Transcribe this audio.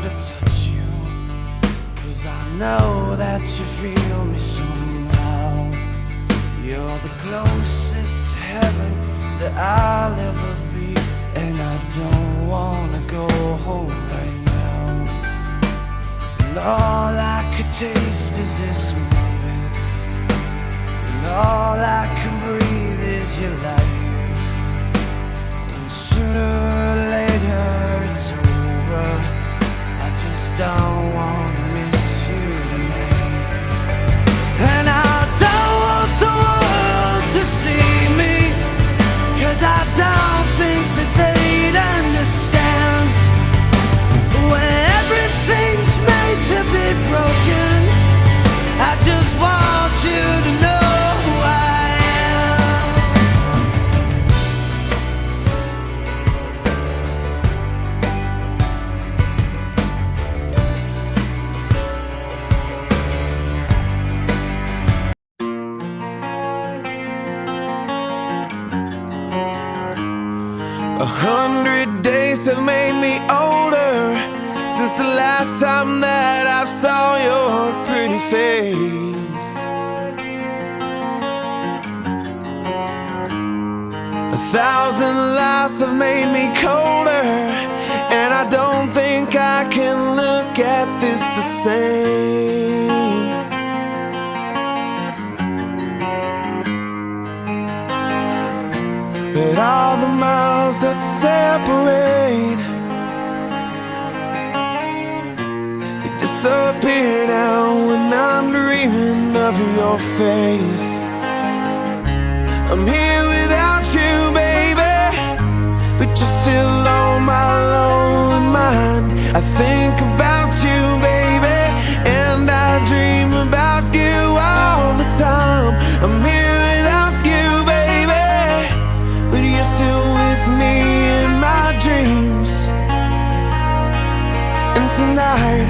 to touch you, 'cause I know that you feel me somehow. You're the closest to heaven that I'll ever be, and I don't wanna go home right now. And all I could taste is this moment, and all I can breathe is your life. And sooner or later it's over, I just don't wanna miss you tonight. And I don't want the world to see me, 'cause I don't think that they'd understand. When everything's made to be broken, I just want you to know who I am. A 100 days have made me older since the last time that I saw your pretty face. 1,000 lives have made me colder, and I don't think I can look at this the same. But all the miles that separate, they disappear now when I'm dreaming of your face. I'm here without you, baby, but you're still on my lonely mind. I think about you, baby, and I dream about you all the time. I'm here without you, baby, but you're still with me in my dreams. And tonight